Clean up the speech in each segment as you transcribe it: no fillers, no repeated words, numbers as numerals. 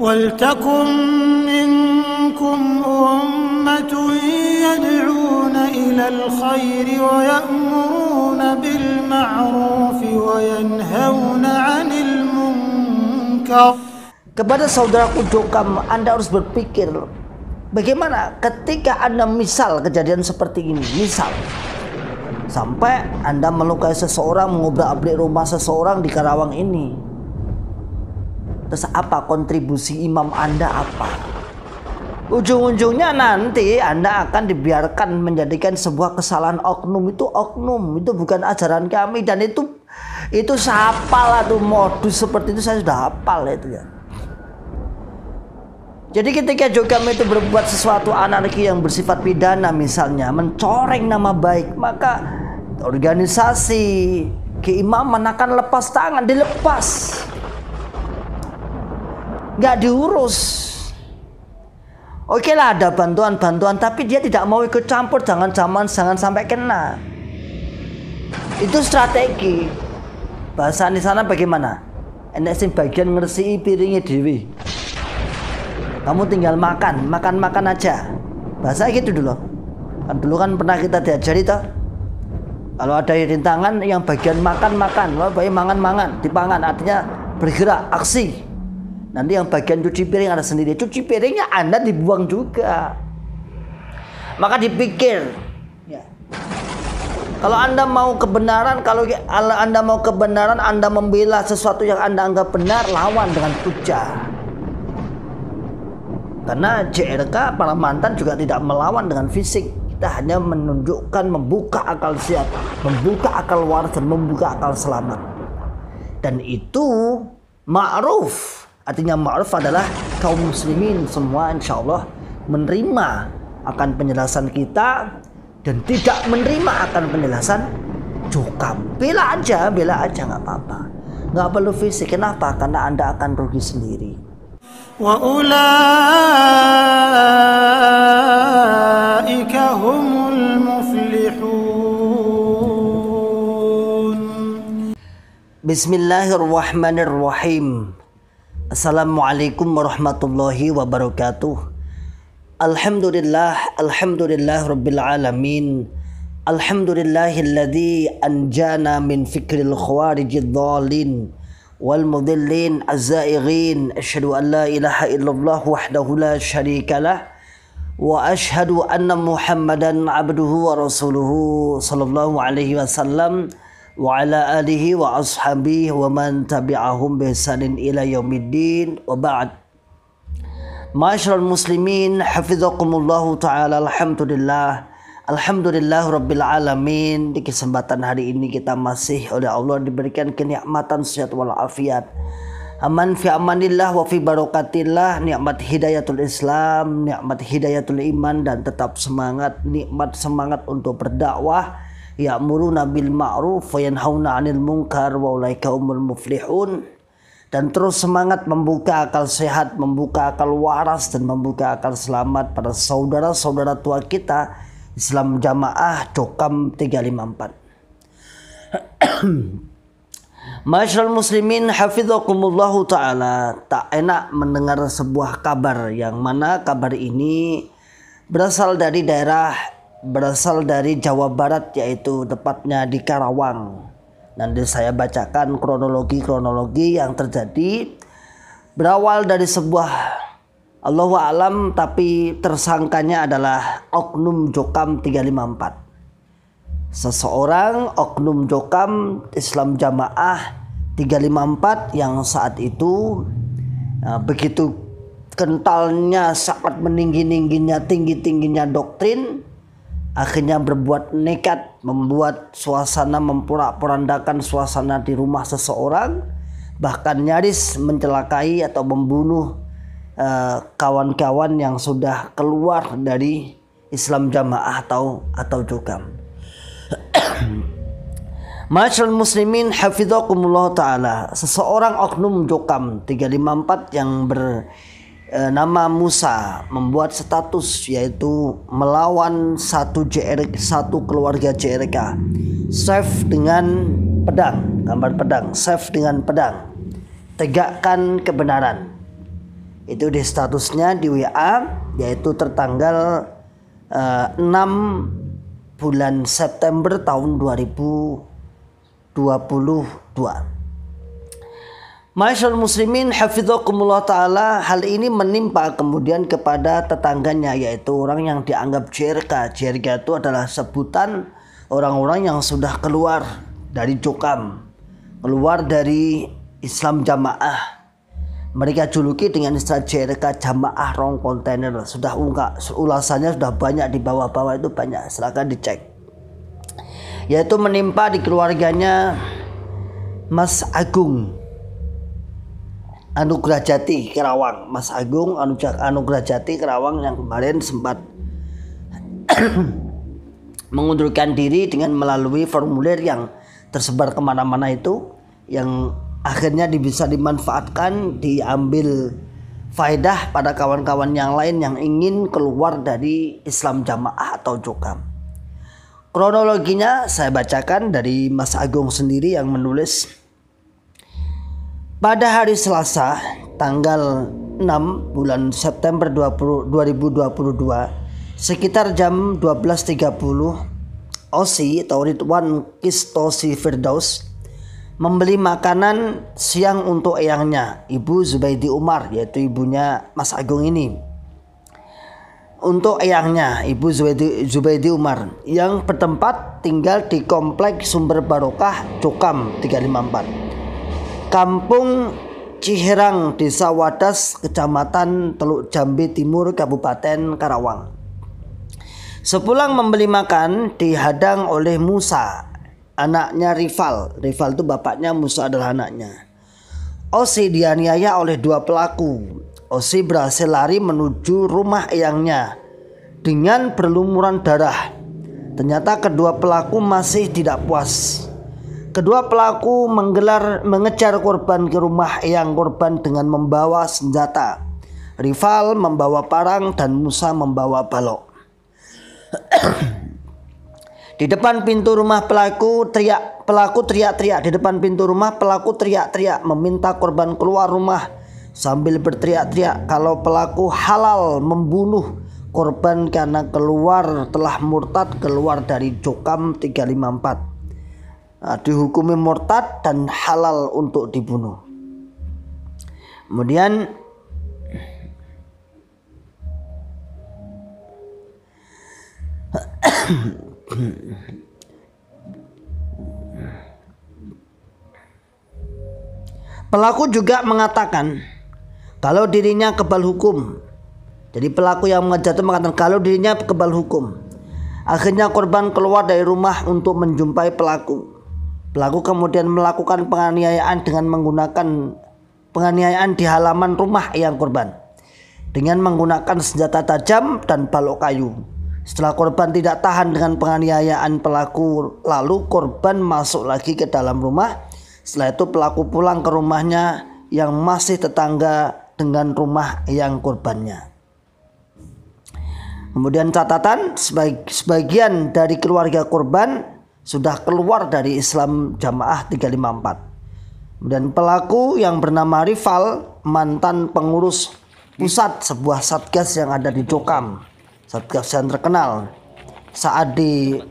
وَلْتَكُنْ مِنْكُمْ أُمَّةٌ يَدْعُونَ إِلَى الْخَيْرِ وَيَأْمُرُونَ بِالْمَعْرُوفِ وَيَنْهَوْنَ عَنِ الْمُنْكَرِ. Kepada saudaraku Jokam, Anda harus berpikir bagaimana ketika Anda misal kejadian seperti ini, misal sampai Anda melukai seseorang, mengobrak-abrik rumah seseorang di Karawang ini. Terus apa kontribusi imam Anda apa? Ujung-ujungnya nanti Anda akan dibiarkan menjadikan sebuah kesalahan oknum. Itu oknum, itu bukan ajaran kami. Dan itu saya hafal lah tuh, modus seperti itu saya sudah hafal itu ya. Jadi ketika Jokam itu berbuat sesuatu anarki yang bersifat pidana, misalnya mencoreng nama baik, maka organisasi keimaman akan lepas tangan, dilepas, nggak diurus. Oke lah, ada bantuan-bantuan, tapi dia tidak mau ikut campur, jangan sampai kena. Itu strategi. Bahasa di sana bagaimana? Enak sing bagian ngersii piringnya dewi. Kamu tinggal makan aja. Bahasa gitu dulu. Kan dulu kan pernah kita diajari toh. Kalau ada rintangan yang bagian makan, kalau bagian mangan, dipangan, artinya bergerak, aksi. Nanti yang bagian cuci piring ada sendiri. Cuci piringnya Anda dibuang juga. Maka dipikir. Ya. Kalau Anda mau kebenaran, Anda membela sesuatu yang Anda anggap benar, lawan dengan hujah. Karena JRK para mantan juga tidak melawan dengan fisik. Kita hanya menunjukkan, membuka akal sehat, membuka akal waras, dan membuka akal selamat. Dan itu ma'ruf. Artinya ma'ruf adalah kaum muslimin semua insya Allah menerima akan penjelasan kita dan tidak menerima akan penjelasan Jokam. Bela aja nggak apa-apa. Nggak perlu fisik. Kenapa? Karena Anda akan rugi sendiri. وَأُولَئِكَ هُمُ الْمُفْلِحُونَ. Bismillahirrahmanirrahim. Assalamualaikum warahmatullahi wabarakatuh. Alhamdulillah rabbil alamin. Alhamdulillahilladzi anjana min fikril khawarijid dhalin wal mudillin az-zaighin. Asyhadu an la ilaha illallah wahdahu la syarikalah wa asyhadu anna Muhammadan abduhu wa rasuluhu sallallahu alaihi wasallam wa ala alihi wa ashabihi wa man tabi'ahum bi ihsanin ila yaumiddin wa ba'd. Ma'asyiral muslimin hafizakumullahu taala. Alhamdulillah rabbil alamin. Di kesempatan hari ini kita masih oleh Allah diberikan kenikmatan sehat walafiat, aman fi amanillah wa fi barakatillah, nikmat hidayatul Islam, nikmat hidayatul iman, dan tetap semangat, nikmat semangat untuk berdakwah, ya'muruna bil ma'ruf wa yanhauna 'anil munkar wa ulaika humul muflihun. Dan terus semangat membuka akal sehat, membuka akal waras, dan membuka akal selamat pada saudara-saudara tua kita Islam Jamaah Jokam 354. Masyaallah muslimin hafizakumullahu ta'ala. Tak enak mendengar sebuah kabar yang mana kabar ini berasal dari Jawa Barat, yaitu tepatnya di Karawang. Nanti saya bacakan kronologi yang terjadi. Berawal dari sebuah Allahu a'lam, tapi tersangkanya adalah oknum Jokam 354. Seseorang oknum Jokam Islam Jamaah 354 yang saat itu begitu kentalnya, sangat tinggi-tingginya doktrin, akhirnya berbuat nekat, membuat suasana, memporak-porandakan suasana di rumah seseorang, bahkan nyaris mencelakai atau membunuh kawan-kawan yang sudah keluar dari Islam Jamaah atau Jokam. Masyaallah muslimin hafizakumullah ta'ala. Seseorang oknum Jokam 354 yang bernama Musa membuat status, yaitu melawan satu keluarga JRK. Safe dengan pedang, gambar pedang, safe dengan pedang. Tegakkan kebenaran. Itu di statusnya di WA, yaitu tertanggal 6 bulan September tahun 2022. Ma'asyiral muslimin hafizakumullah ta'ala, hal ini menimpa kemudian kepada tetangganya, yaitu orang yang dianggap JRK. JRK itu adalah sebutan orang-orang yang sudah keluar dari Jokam, keluar dari Islam Jamaah. Mereka juluki dengan istilah JRK, Jamaah Rong Kontainer. Sudah ulasannya sudah banyak di bawah-bawah itu banyak, silakan dicek. Yaitu menimpa di keluarganya Mas Agung Anugrah Jati Kerawang, Mas Agung Anugrah Jati Kerawang, yang kemarin sempat mengundurkan diri dengan melalui formulir yang tersebar kemana-mana itu, yang akhirnya bisa dimanfaatkan, diambil faedah pada kawan-kawan yang lain yang ingin keluar dari Islam Jamaah atau Jokam. Kronologinya saya bacakan dari Mas Agung sendiri yang menulis. Pada hari Selasa tanggal 6 bulan September 2022 sekitar jam 12.30, Osi atau Ridwan Kistosi Firdaus membeli makanan siang untuk eyangnya, Ibu Zubaidi Umar, yaitu ibunya Mas Agung ini. Untuk eyangnya, Ibu Zubaidi Umar, yang bertempat tinggal di Komplek Sumber Barokah Jokam 354, Kampung Ciherang, Desa Wadas, Kecamatan Teluk Jambi Timur, Kabupaten Karawang. Sepulang membeli makan, dihadang oleh Musa, anaknya Rifal. Rifal itu bapaknya, Musa adalah anaknya. Osi dianiaya oleh dua pelaku. Osi berhasil lari menuju rumah eyangnya dengan berlumuran darah. Ternyata kedua pelaku masih tidak puas. Kedua pelaku mengejar korban ke rumah eyang korban dengan membawa senjata. Rifal membawa parang dan Musa membawa balok. Di depan pintu rumah pelaku teriak-teriak. Di depan pintu rumah pelaku teriak-teriak meminta korban keluar rumah sambil berteriak-teriak kalau pelaku halal membunuh korban karena telah murtad keluar dari Jokam 354. Dihukumi murtad dan halal untuk dibunuh. Kemudian pelaku juga mengatakan kalau dirinya kebal hukum. Jadi pelaku yang mengejar itu mengatakan kalau dirinya kebal hukum. Akhirnya korban keluar dari rumah untuk menjumpai pelaku. Pelaku kemudian melakukan penganiayaan dengan menggunakan penganiayaan di halaman rumah eyang korban dengan menggunakan senjata tajam dan balok kayu. Setelah korban tidak tahan dengan penganiayaan pelaku, lalu korban masuk lagi ke dalam rumah. Setelah itu pelaku pulang ke rumahnya yang masih tetangga dengan rumah eyang korbannya. Kemudian catatan, sebagian dari keluarga korban sudah keluar dari Islam Jamaah 354. Dan pelaku yang bernama Rifal, mantan pengurus pusat sebuah satgas yang ada di Jokam, satgas yang terkenal. Saat di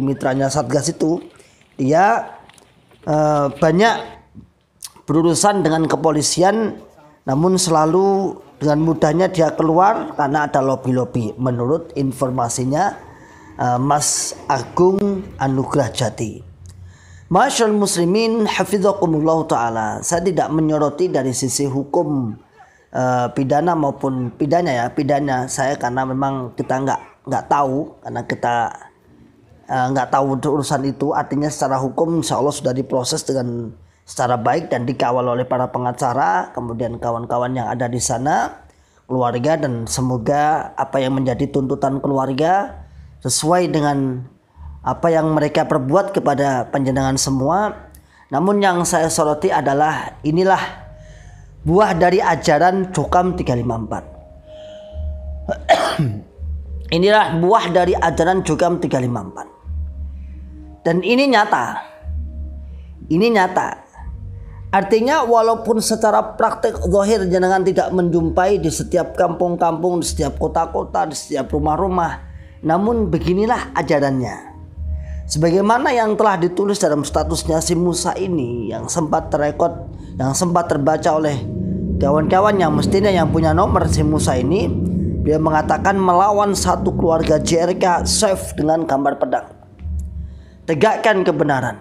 mitranya satgas itu, dia banyak berurusan dengan kepolisian, namun selalu dengan mudahnya dia keluar karena ada lobby-lobby, menurut informasinya Mas Agung Anugrah Jati. Ma'asyiral muslimin hafizakumullah ta'ala, saya tidak menyoroti dari sisi hukum pidana maupun pidana saya, karena memang kita nggak tahu, karena kita nggak tahu urusan itu. Artinya secara hukum insya Allah sudah diproses dengan secara baik dan dikawal oleh para pengacara, kemudian kawan-kawan yang ada di sana, keluarga, dan semoga apa yang menjadi tuntutan keluarga sesuai dengan apa yang mereka perbuat kepada panjenengan semua. Namun yang saya soroti adalah inilah buah dari ajaran Jokam 354. Inilah buah dari ajaran Jokam 354. Dan ini nyata. Artinya walaupun secara praktik zahir jenengan tidak menjumpai di setiap kampung-kampung, di setiap kota-kota, di setiap rumah-rumah, namun beginilah ajarannya. Sebagaimana yang telah ditulis dalam statusnya si Musa ini, yang sempat terekod, yang sempat terbaca oleh kawan-kawan yang mestinya yang punya nomor si Musa ini, dia mengatakan melawan satu keluarga JRK safe dengan gambar pedang. Tegakkan kebenaran.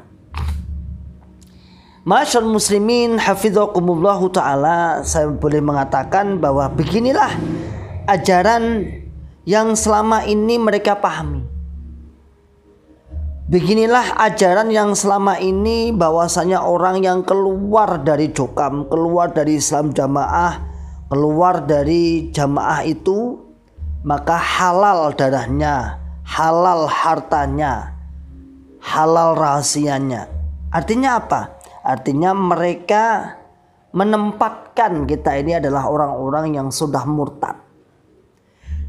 Masyaallah muslimin hafizakumullahu ta'ala, saya boleh mengatakan bahwa beginilah ajaran yang selama ini mereka pahami. Beginilah ajaran yang selama ini bahwasanya orang yang keluar dari Jokam, keluar dari Islam Jamaah, keluar dari jamaah itu, maka halal darahnya, halal hartanya, halal rahasianya. Artinya apa? Artinya mereka menempatkan kita ini adalah orang-orang yang sudah murtad.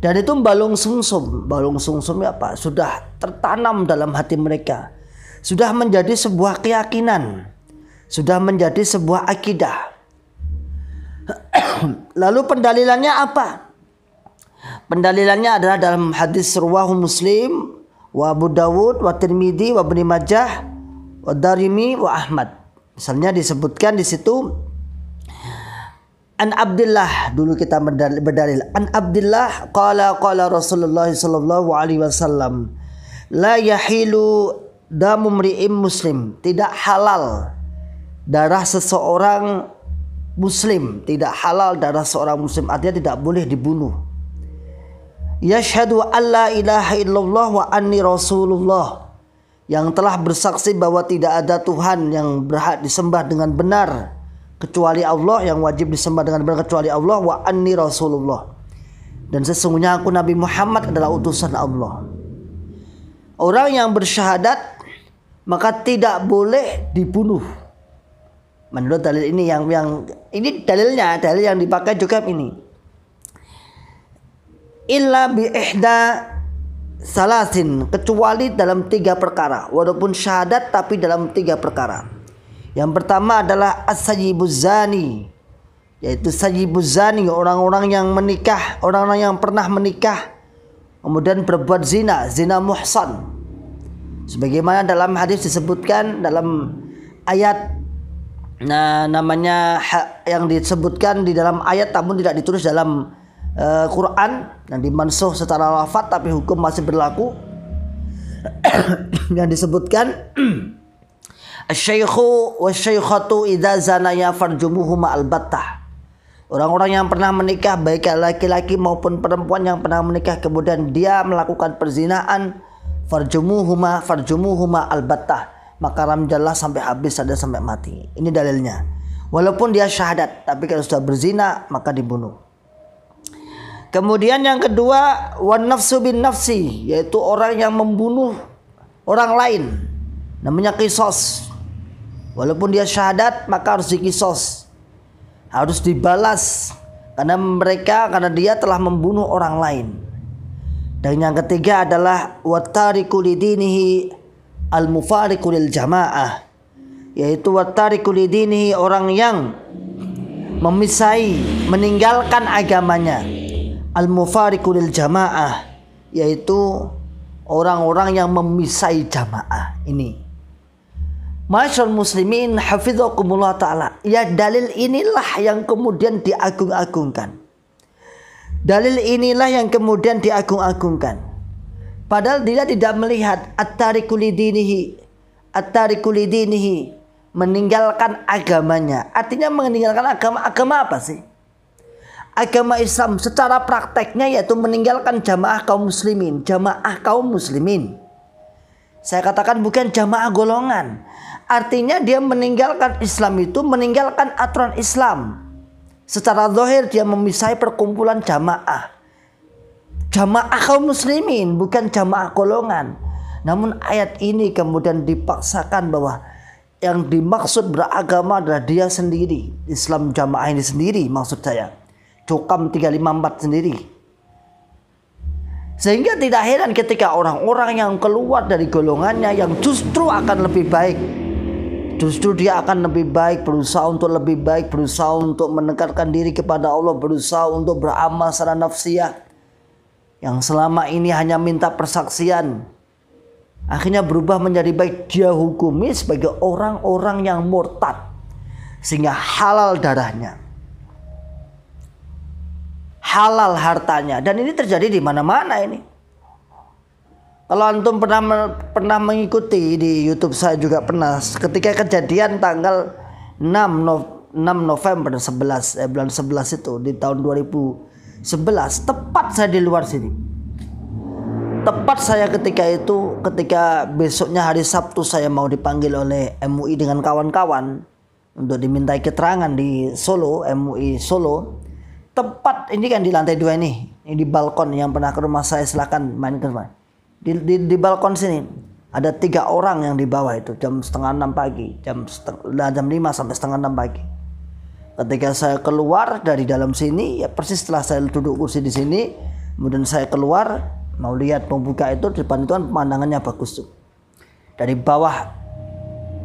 Dan itu balung sumsum. Balung sumsum apa? Sudah tertanam dalam hati mereka. Sudah menjadi sebuah keyakinan. Sudah menjadi sebuah akidah. Lalu pendalilannya apa? Pendalilannya adalah dalam hadis riwayat Muslim, wa Abu Dawud, wa Tirmidzi, wa Ibnu Majah, wa Darimi, wa Ahmad. Misalnya disebutkan di situ An Abdullah, dulu kita berdalil. An Abdullah qala Rasulullah sallallahu alaihi wasallam, la yahilu damu mri'im muslim, tidak halal darah seseorang muslim, tidak halal darah seorang muslim, artinya tidak boleh dibunuh. Yashhadu an la ilaha illallah wa anni rasulullah, yang telah bersaksi bahwa tidak ada Tuhan yang berhak disembah dengan benar kecuali Allah, yang wajib disembah dengan benar kecuali Allah, wa anni rasulullah, dan sesungguhnya aku Nabi Muhammad adalah utusan Allah. Orang yang bersyahadat maka tidak boleh dibunuh. Menurut dalil ini yang ini dalilnya, dalil yang dipakai juga ini. Illa bi ihda salasin, kecuali dalam 3 perkara. Walaupun syahadat tapi dalam 3 perkara. Yang pertama adalah as-sayyibuz zani, yaitu sayyibuz zani, orang-orang yang menikah, orang-orang yang pernah menikah kemudian berbuat zina, zina muhsan. Sebagaimana dalam hadis disebutkan dalam ayat, namanya yang disebutkan di dalam ayat namun tidak ditulis dalam Quran, yang dimansuh secara lafaz tapi hukum masih berlaku. Yang disebutkan asy-syaikhu wasy-syaikhatu idza zanaya farjumuhuma albattah. Orang-orang yang pernah menikah, baik laki-laki maupun perempuan yang pernah menikah kemudian dia melakukan perzinahan, farjumuhuma albattah, maka ramjallah sampai habis, ada sampai mati. Ini dalilnya. Walaupun dia syahadat, tapi kalau sudah berzina maka dibunuh. Kemudian yang kedua, wan nafsu bin nafsi, yaitu orang yang membunuh orang lain, namanya qisas. Walaupun dia syahadat maka harus diqisas, harus dibalas karena dia telah membunuh orang lain. Dan yang ketiga adalah wattariku lidinihi al-mufariqu lil jamaah, yaitu wattariku lidinihi, orang yang memisai, meninggalkan agamanya, al-mufariqu lil jamaah, yaitu orang-orang yang memisai jamaah. Ini masyaallah muslimin hafizakumullah ta'ala, ya dalil inilah yang kemudian diagung-agungkan. Dalil inilah yang kemudian diagung-agungkan. Padahal dia tidak melihat at-tariku lidinihi, meninggalkan agamanya. Artinya meninggalkan agama apa sih? Agama Islam secara prakteknya yaitu meninggalkan jamaah kaum muslimin. Saya katakan bukan jamaah golongan. Artinya dia meninggalkan Islam itu meninggalkan aturan Islam. Secara zahir dia memisah perkumpulan jamaah. Jamaah kaum muslimin, bukan jamaah golongan. Namun ayat ini kemudian dipaksakan bahwa yang dimaksud beragama adalah dia sendiri. Islam jamaah ini sendiri maksud saya. Jokam 354 sendiri. Sehingga tidak heran ketika orang-orang yang keluar dari golongannya yang justru akan lebih baik Justru dia akan lebih baik, berusaha untuk lebih baik, berusaha untuk mendekatkan diri kepada Allah, berusaha untuk beramal secara nafsiyah. Yang selama ini hanya minta persaksian, akhirnya berubah menjadi baik. Dia hukumi sebagai orang-orang yang murtad, sehingga halal darahnya, halal hartanya. Dan ini terjadi di mana-mana ini. Kalau antum pernah mengikuti di YouTube, saya juga pernah, ketika kejadian tanggal 6 November 11 bulan 11 itu di tahun 2011, tepat saya di luar sini. Tepat saya ketika besoknya hari Sabtu saya mau dipanggil oleh MUI dengan kawan-kawan untuk dimintai keterangan di Solo, MUI Solo. Tepat ini kan di lantai 2 ini di balkon. Yang pernah ke rumah saya silakan main ke rumah. Di balkon sini ada 3 orang yang di bawah itu, jam setengah 6 pagi, jam 5 sampai setengah 6 pagi. Ketika saya keluar dari dalam sini, ya persis setelah saya duduk kursi di sini, kemudian saya keluar mau lihat pembuka itu, di depan itu kan pemandangannya bagus tuh. Dari bawah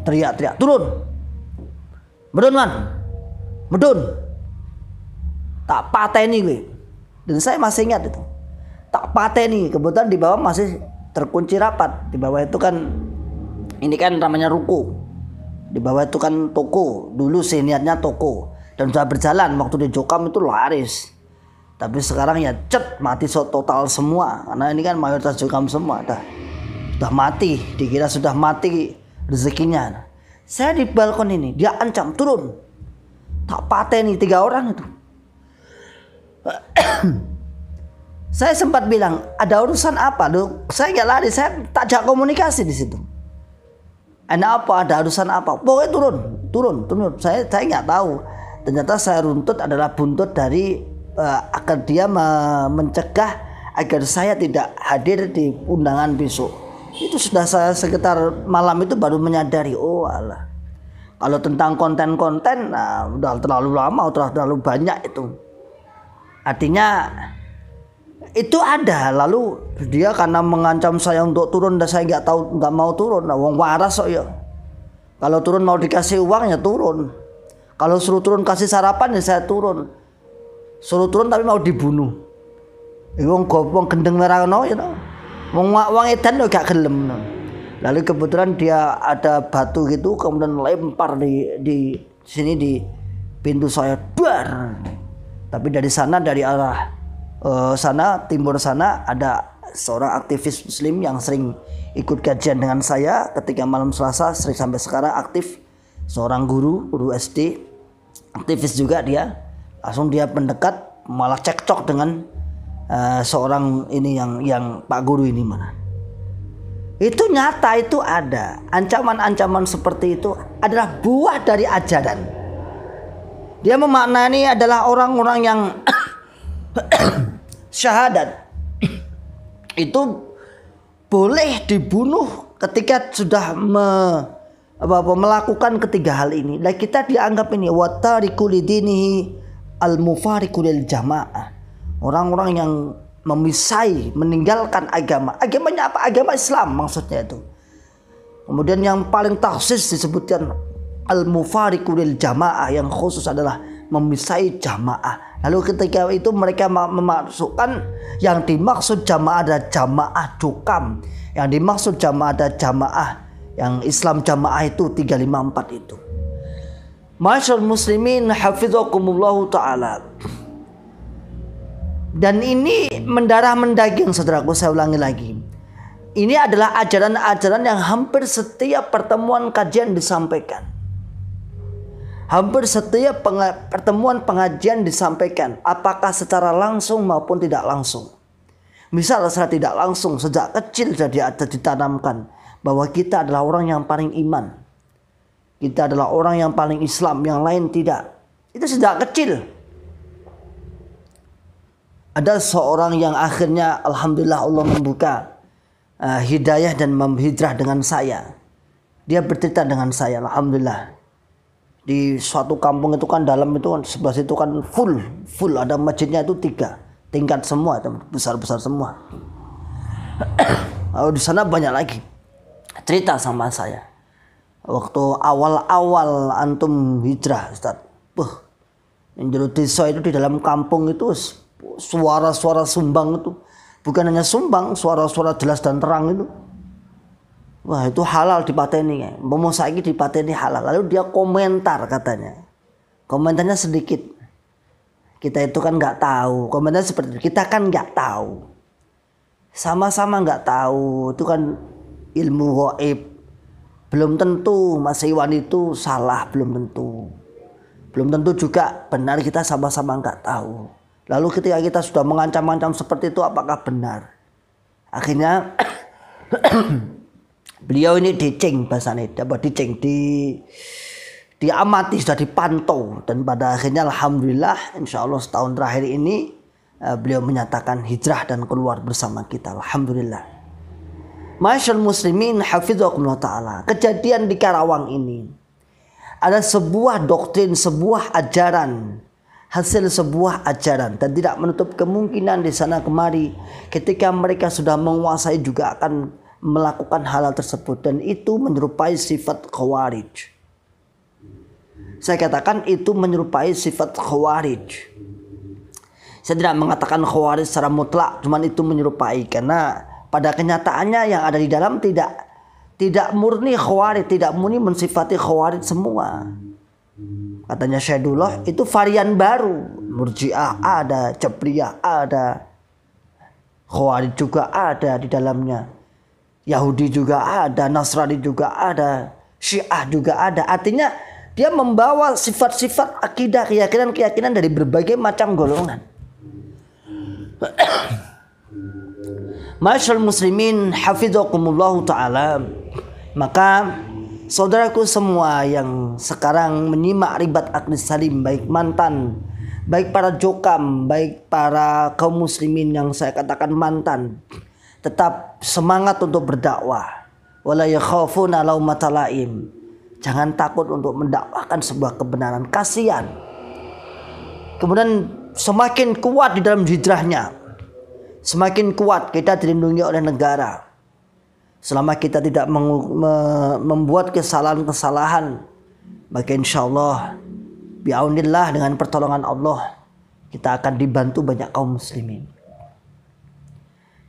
teriak-teriak, turun, medun man, medun, tak pateni gue. Dan saya masih ingat itu, tak pateni. Kebetulan di bawah masih terkunci rapat. Di bawah itu kan, ini kan namanya ruko. Di bawah itu kan toko. Dulu sih niatnya toko. Dan sudah berjalan, waktu di Jokam itu laris. Tapi sekarang ya mati total semua. Karena ini kan mayoritas Jokam semua. Sudah mati. Dikira sudah mati rezekinya. Saya di balkon ini, dia ancam turun. Tak pateni 3 orang itu. Saya sempat bilang, ada urusan apa? Loh, saya nggak lari, saya tak ajak komunikasi di situ. Ada apa? Ada urusan apa? Pokoknya turun. Saya nggak tahu. Ternyata saya runtut adalah buntut dari agar dia mencegah agar saya tidak hadir di undangan besok. Itu sudah saya sekitar malam itu baru menyadari, oh alah. Kalau tentang konten-konten, nah, udah terlalu lama, udah terlalu banyak itu. Artinya itu ada. Lalu dia karena mengancam saya untuk turun dan saya nggak mau turun. Nah, wong waras kok ya. Kalau turun mau dikasih uang ya turun. Kalau suruh turun kasih sarapan ya saya turun. Suruh turun tapi mau dibunuh. Wong gendeng merah no ya no. Wong edan yo gak gelem no. Lalu kebetulan dia ada batu gitu kemudian lempar di sini di pintu saya dar. Tapi dari sana, dari arah sana, timur sana, ada seorang aktivis muslim yang sering ikut kajian dengan saya ketika malam Selasa, sering sampai sekarang aktif. Seorang guru SD, aktivis juga dia. Langsung dia mendekat, malah cekcok dengan seorang ini yang Pak Guru ini mana. Itu nyata, itu ada. Ancaman-ancaman seperti itu adalah buah dari ajaran. Dia memaknai adalah orang-orang yang syahadat itu boleh dibunuh ketika sudah melakukan ketiga hal ini. Dan kita dianggap ini watariku lidinihi al-mufariqu lil jamaah. Orang-orang yang memisai, meninggalkan agama. Agamanya apa? Agama Islam maksudnya itu. Kemudian yang paling taksis disebutkan al-mufariqu lil jamaah, yang khusus adalah memisai jamaah. Lalu ketika itu mereka memasukkan yang dimaksud jamaah adalah jamaah Jokam. Yang dimaksud jamaah adalah jamaah yang Islam jamaah itu 354 itu. Masyaallah muslimin hafizakumullahu taala. Dan ini mendarah mendaging saudaraku, saya ulangi lagi. Ini adalah ajaran-ajaran yang hampir setiap pertemuan kajian disampaikan. Hampir setiap pertemuan pengajian disampaikan, apakah secara langsung maupun tidak langsung. Misal secara tidak langsung, sejak kecil sudah ditanamkan bahwa kita adalah orang yang paling iman. Kita adalah orang yang paling Islam, yang lain tidak. Itu sejak kecil. Ada seorang yang akhirnya alhamdulillah Allah membuka hidayah dan menghijrah dengan saya. Dia bercerita dengan saya, alhamdulillah. Di suatu kampung itu kan dalam itu kan sebelah situ kan full ada masjidnya itu 3 tingkat semua, besar-besar semua. Lalu di sana banyak lagi cerita sama saya. Waktu awal-awal antum hijrah, Ustaz. Yang jero desa itu di dalam kampung itu suara-suara sumbang itu. Bukan hanya sumbang, suara-suara jelas dan terang itu. Wah, itu halal dipateni. Mau saiki dipateni halal. Lalu dia komentar katanya. Komentarnya sedikit. Kita itu kan nggak tahu. Komentarnya seperti itu. Kita kan nggak tahu. Sama-sama nggak tahu. Itu kan ilmu gaib. Belum tentu Mas Iwan itu salah. Belum tentu. Belum tentu juga benar, kita sama-sama nggak tahu. Lalu ketika kita sudah mengancam-ancam seperti itu, apakah benar? Akhirnya beliau ini diceng bahasanya, diamati, sudah dipantau, dan pada akhirnya alhamdulillah insya Allah setahun terakhir ini beliau menyatakan hijrah dan keluar bersama kita, alhamdulillah. Masyaallah muslimin hafizakumullah ta'ala. Kejadian di Karawang ini ada sebuah doktrin, sebuah ajaran, hasil sebuah ajaran, dan tidak menutup kemungkinan di sana kemari ketika mereka sudah menguasai juga akan melakukan hal tersebut, dan itu menyerupai sifat khawarij. Saya katakan itu menyerupai sifat khawarij. Saya tidak mengatakan khawarij secara mutlak, cuman itu menyerupai, karena pada kenyataannya yang ada di dalam tidak murni khawarij, tidak murni mensifati khawarij semua. Katanya Syaidullah itu varian baru. Murji'ah ada, Jabriyah ada, khawarij juga ada di dalamnya. Yahudi juga ada, Nasrani juga ada, Syiah juga ada. Artinya dia membawa sifat-sifat akidah, keyakinan-keyakinan dari berbagai macam golongan. Masyaallah muslimin hafizakumullah ta'ala. Maka saudaraku semua yang sekarang menyimak Ribat Aqdis Salim, baik mantan, baik para jokam, baik para kaum muslimin yang saya katakan mantan, tetap semangat untuk berdakwah. Wala yakhafuna laumata laim. Jangan takut untuk mendakwahkan sebuah kebenaran. Kasihan. Kemudian semakin kuat di dalam hijrahnya, semakin kuat kita dilindungi oleh negara. Selama kita tidak membuat kesalahan-kesalahan, maka insyaallah bi'aunillah, dengan pertolongan Allah, kita akan dibantu banyak kaum muslimin.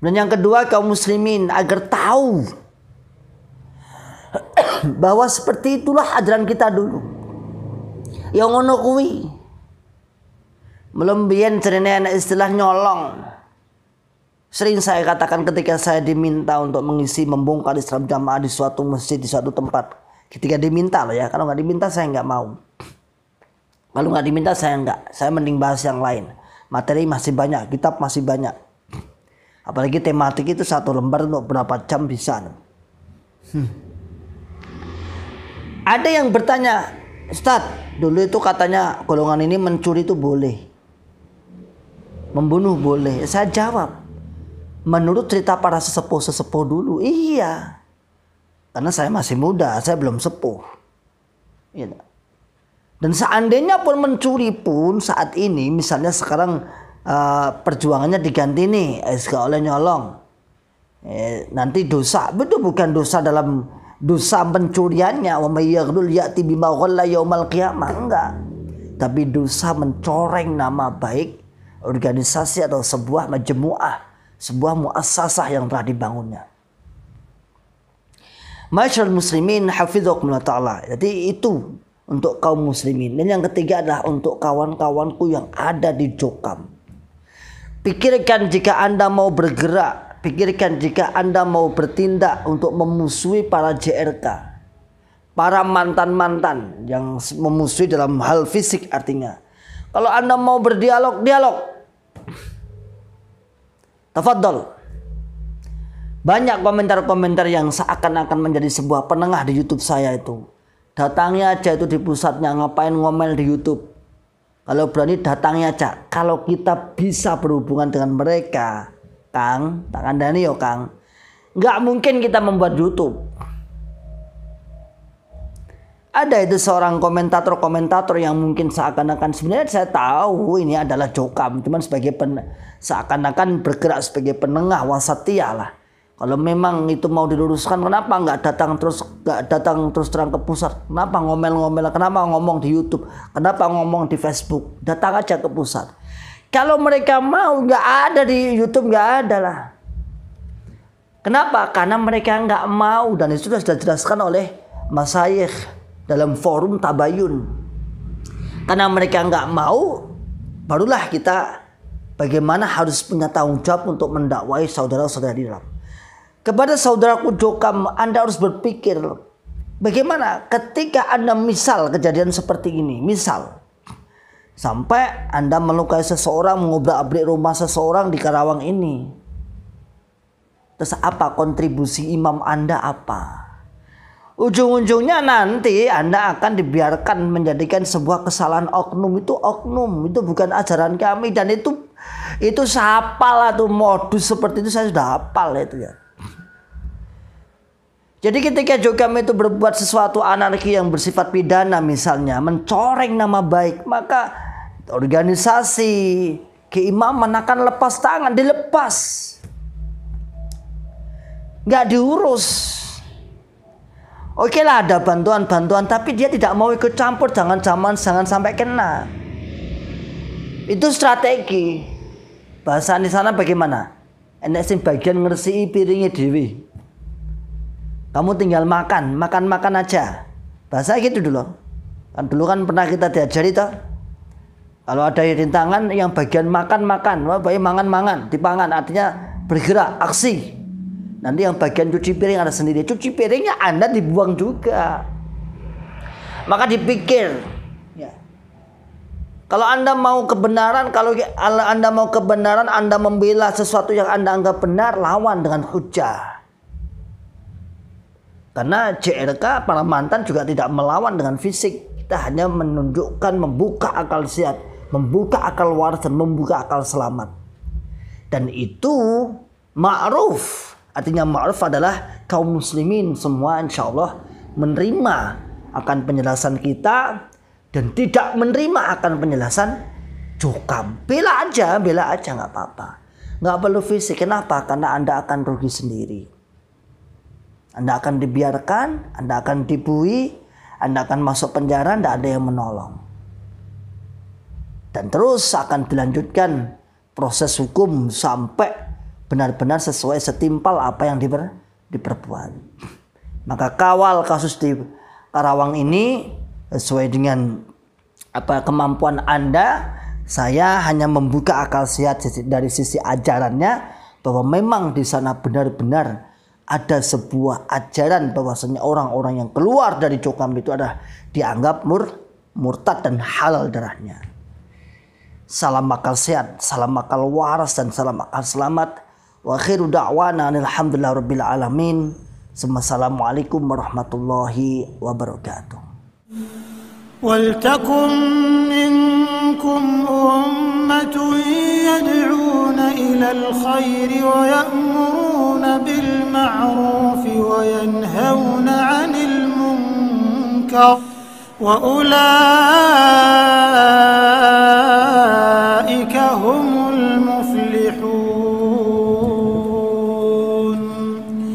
Dan yang kedua, kaum muslimin agar tahu bahwa seperti itulah ajaran kita dulu. Yang ngono kuwi. Belum biyen jenenge istilah nyolong. Sering saya katakan ketika saya diminta untuk mengisi membongkar Islam jamaah di suatu masjid, di suatu tempat. Ketika diminta loh ya, kalau nggak diminta saya nggak mau. Kalau nggak diminta saya nggak. Saya mending bahas yang lain. Materi masih banyak, kitab masih banyak. Apalagi tematik itu satu lembar untuk berapa jam bisa. Ada yang bertanya, Ustaz, dulu itu katanya golongan ini mencuri itu boleh, membunuh boleh. Saya jawab, menurut cerita para sesepuh-sesepuh dulu, iya. Karena saya masih muda, saya belum sepuh. Dan seandainya pun mencuri pun saat ini, misalnya sekarang perjuangannya diganti nih, gak oleh nyolong. Nanti dosa, betul bukan dosa dalam dosa pencuriannya, wa may yaghlul ya'ti bima ghalla yaumal qiyamah, enggak. Tapi dosa mencoreng nama baik organisasi atau sebuah majmu'ah, sebuah muassasah yang telah dibangunnya. Masyaallah muslimin hafizakumullah ta'ala. Jadi itu untuk kaum muslimin. Dan yang ketiga adalah untuk kawan-kawanku yang ada di Jokam. Pikirkan jika Anda mau bergerak, pikirkan jika Anda mau bertindak untuk memusuhi para JRK, para mantan-mantan yang memusuhi dalam hal fisik artinya. Kalau Anda mau berdialog, dialog. Tafadhol. Banyak komentar-komentar yang seakan-akan menjadi sebuah penengah di YouTube saya itu. Datangnya aja itu di pusatnya, ngapain ngomel di YouTube. Kalau berani datangnya aja. Kalau kita bisa berhubungan dengan mereka, Kang, tak kandani yo Kang, nggak mungkin kita membuat YouTube. Ada itu seorang komentator yang mungkin seakan-akan, sebenarnya saya tahu ini adalah Jokam, cuman sebagai seakan-akan bergerak sebagai penengah wasatiyah lah. Kalau memang itu mau diluruskan, kenapa nggak datang terus terang ke pusat? Kenapa ngomel-ngomel? Kenapa ngomong di YouTube? Kenapa ngomong di Facebook? Datang aja ke pusat. Kalau mereka mau, nggak ada di YouTube, nggak ada lah. Kenapa? Karena mereka nggak mau, dan itu sudah dijelaskan oleh masyayikh dalam forum tabayun. Karena mereka nggak mau, barulah kita bagaimana harus punya tanggung jawab untuk mendakwai saudara-saudara di dalam. Kepada saudaraku Jokam, Anda harus berpikir bagaimana ketika Anda misal kejadian seperti ini, misal sampai Anda melukai seseorang, mengobrak-abrik rumah seseorang di Karawang ini. Terus apa kontribusi imam Anda apa? Ujung-ujungnya nanti Anda akan dibiarkan menjadikan sebuah kesalahan oknum. Itu oknum, itu bukan ajaran kami. Dan itu saya hafal lah tuh, modus seperti itu saya sudah hafal itu ya. Jadi ketika Jokam itu berbuat sesuatu anarki yang bersifat pidana, misalnya mencoreng nama baik, maka organisasi keimaman akan lepas tangan, dilepas, nggak diurus. Oke lah, ada bantuan-bantuan, tapi dia tidak mau ikut campur, jangan sampai kena. Itu strategi. Bahasa di sana bagaimana? Enek sing bagian ngersii piringnya dewi. Kamu tinggal makan aja. Bahasa gitu dulu. Kan dulu kan pernah kita diajari toh. Kalau ada rintangan yang bagian makan, baik mangan, dipangan, artinya bergerak, aksi. Nanti yang bagian cuci piring ada sendiri. Cuci piringnya Anda dibuang juga. Maka dipikir, ya. Kalau Anda mau kebenaran, Anda membela sesuatu yang Anda anggap benar, lawan dengan hujah. Karena CRK para mantan juga tidak melawan dengan fisik. Kita hanya menunjukkan, membuka akal sehat, membuka akal waras, dan membuka akal selamat. Dan itu ma'ruf. Artinya ma'ruf adalah kaum muslimin semua insya Allah menerima akan penjelasan kita dan tidak menerima akan penjelasan Jokam. Bela aja nggak apa-apa. Nggak perlu fisik. Kenapa? Karena Anda akan rugi sendiri. Anda akan dibiarkan, Anda akan dibui, Anda akan masuk penjara, tidak ada yang menolong. Dan terus akan dilanjutkan proses hukum sampai benar-benar sesuai setimpal apa yang diperbuat. Maka kawal kasus di Karawang ini sesuai dengan kemampuan Anda. Saya hanya membuka akal sehat dari sisi ajarannya, bahwa memang di sana benar-benar ada sebuah ajaran bahwasanya orang-orang yang keluar dari Jokam itu adalah dianggap murtad dan halal darahnya. Salam akal sehat, salam akal waras, dan salam akal selamat. Wa akhiru da'wana alhamdulillah rabbil alamin. Assalamualaikum warahmatullahi wabarakatuh. وَلْتَكُنْ مِنْكُمْ أُمَّةٌ يَدْعُونَ إِلَى الْخَيْرِ وَيَأْمُرُونَ بِالْمَعْرُوفِ وَيَنْهَوْنَ عَنِ الْمُنْكَرِ وَأُولَئِكَ